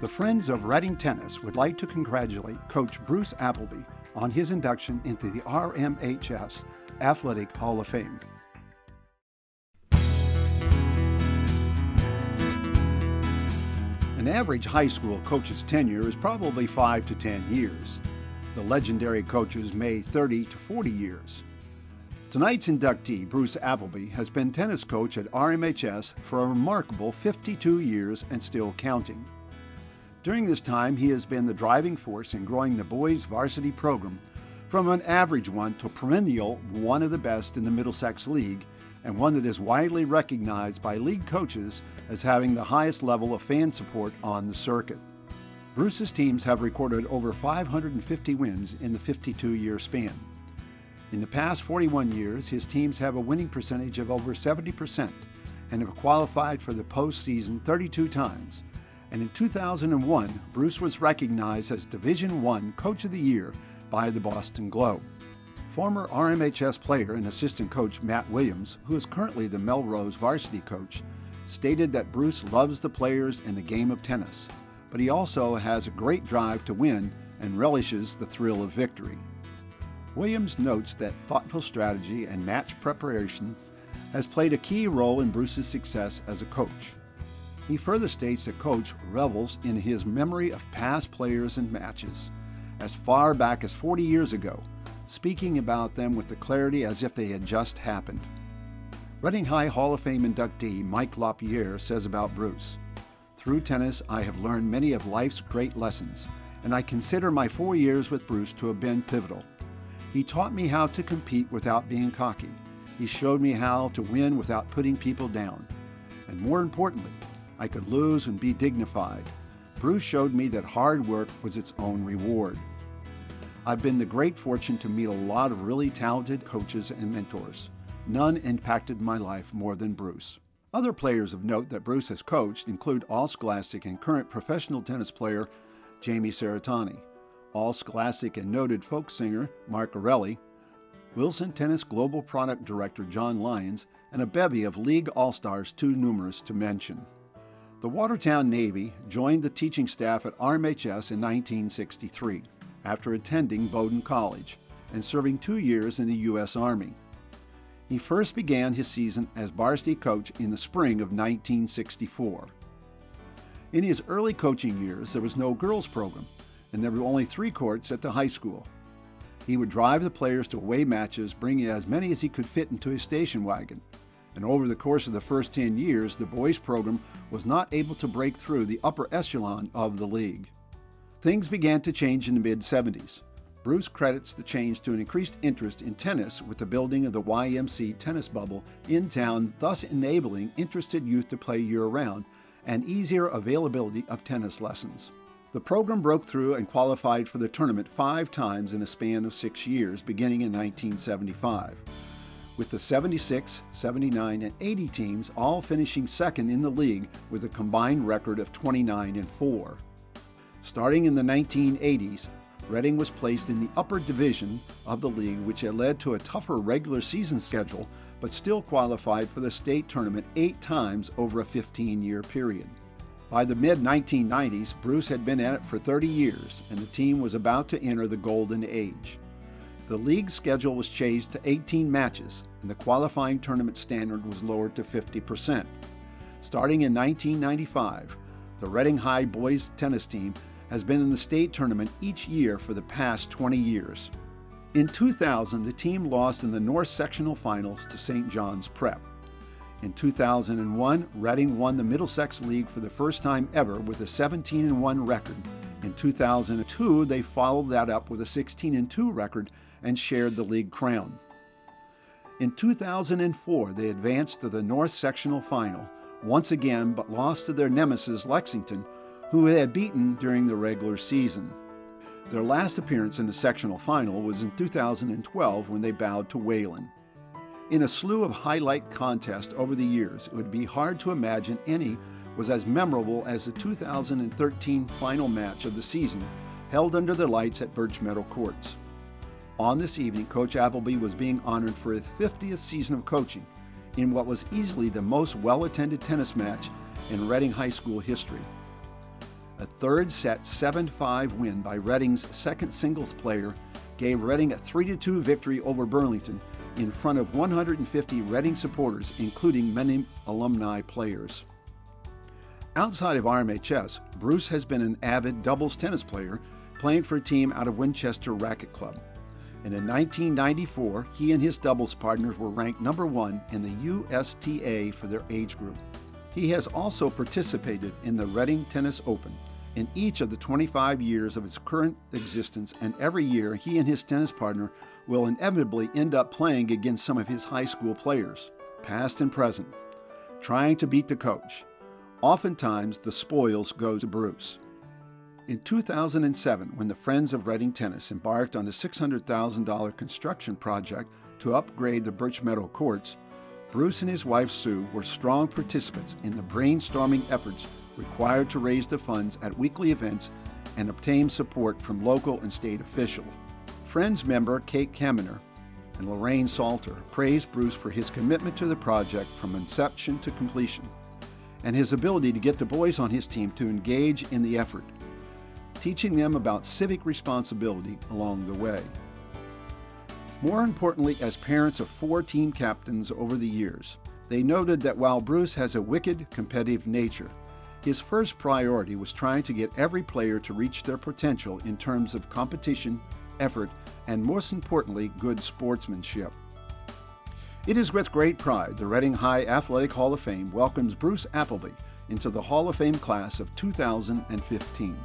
The Friends of Reading Tennis would like to congratulate Coach Bruce Appleby on his induction into the RMHS Athletic Hall of Fame. An average high school coach's tenure is probably 5 to 10 years. The legendary coaches may 30 to 40 years. Tonight's inductee, Bruce Appleby, has been tennis coach at RMHS for a remarkable 52 years and still counting. During this time, he has been the driving force in growing the boys' varsity program from an average one to perennial one of the best in the Middlesex League, and one that is widely recognized by league coaches as having the highest level of fan support on the circuit. Bruce's teams have recorded over 550 wins in the 52-year span. In the past 41 years, his teams have a winning percentage of over 70% and have qualified for the postseason 32 times. And in 2001, Bruce was recognized as Division I Coach of the Year by the Boston Globe. Former RMHS player and assistant coach Matt Williams, who is currently the Melrose varsity coach, stated that Bruce loves the players and the game of tennis, but he also has a great drive to win and relishes the thrill of victory. Williams notes that thoughtful strategy and match preparation has played a key role in Bruce's success as a coach. He further states that Coach revels in his memory of past players and matches, as far back as 40 years ago, speaking about them with the clarity as if they had just happened. Reading High Hall of Fame inductee Mike LaPierre says about Bruce, "Through tennis, I have learned many of life's great lessons, and I consider my 4 years with Bruce to have been pivotal. He taught me how to compete without being cocky. He showed me how to win without putting people down. And more importantly, I could lose and be dignified. Bruce showed me that hard work was its own reward. I've been the great fortune to meet a lot of really talented coaches and mentors. None impacted my life more than Bruce." Other players of note that Bruce has coached include All-Scholastic and current professional tennis player Jamie Saratani, All-Scholastic and noted folk singer Mark Orelli, Wilson Tennis Global Product Director John Lyons, and a bevy of league all-stars too numerous to mention. The Watertown Navy joined the teaching staff at RMHS in 1963 after attending Bowdoin College and serving 2 years in the U.S. Army. He first began his season as varsity coach in the spring of 1964. In his early coaching years, there was no girls program, and there were only 3 courts at the high school. He would drive the players to away matches, bringing as many as he could fit into his station wagon. And over the course of the first 10 years, the boys program was not able to break through the upper echelon of the league. Things began to change in the mid-70s. Bruce credits the change to an increased interest in tennis with the building of the YMC tennis bubble in town, thus enabling interested youth to play year-round and easier availability of tennis lessons. The program broke through and qualified for the tournament 5 times in a span of 6 years, beginning in 1975. With the 76, 79, and 80 teams all finishing second in the league with a combined record of 29-4. Starting in the 1980s, Reading was placed in the upper division of the league, which had led to a tougher regular season schedule, but still qualified for the state tournament 8 times over a 15-year period. By the mid-1990s, Bruce had been at it for 30 years, and the team was about to enter the golden age. The league schedule was changed to 18 matches, and the qualifying tournament standard was lowered to 50%. Starting in 1995, the Reading High boys tennis team has been in the state tournament each year for the past 20 years. In 2000, the team lost in the North Sectional Finals to St. John's Prep. In 2001, Reading won the Middlesex League for the first time ever with a 17-1 record. In 2002, they followed that up with a 16-2 record and shared the league crown. In 2004, they advanced to the North Sectional Final, once again, but lost to their Nemesis Lexington, who they had beaten during the regular season. Their last appearance in the sectional final was in 2012 when they bowed to Wayland. In a slew of highlight contests over the years, it would be hard to imagine any was as memorable as the 2013 final match of the season held under the lights at Birch Meadow Courts. On this evening, Coach Appleby was being honored for his 50th season of coaching in what was easily the most well-attended tennis match in Reading High School history. A third-set 7-5 win by Reading's second singles player gave Reading a 3-2 victory over Burlington in front of 150 Reading supporters, including many alumni players. Outside of RMHS, Bruce has been an avid doubles tennis player, playing for a team out of Winchester Racket Club. And in 1994, he and his doubles partners were ranked number 1 in the USTA for their age group. He has also participated in the Reading Tennis Open in each of the 25 years of its current existence, and every year he and his tennis partner will inevitably end up playing against some of his high school players, past and present, trying to beat the coach. Oftentimes, the spoils go to Bruce. In 2007, when the Friends of Reading Tennis embarked on a $600,000 construction project to upgrade the Birch Meadow courts, Bruce and his wife Sue were strong participants in the brainstorming efforts required to raise the funds at weekly events and obtain support from local and state officials. Friends member Kate Kaminer and Lorraine Salter praised Bruce for his commitment to the project from inception to completion, and his ability to get the boys on his team to engage in the effort, teaching them about civic responsibility along the way. More importantly, as parents of 4 team captains over the years, they noted that while Bruce has a wicked, competitive nature, his first priority was trying to get every player to reach their potential in terms of competition, effort, and most importantly, good sportsmanship. It is with great pride the Reading High Athletic Hall of Fame welcomes Bruce Appleby into the Hall of Fame class of 2015.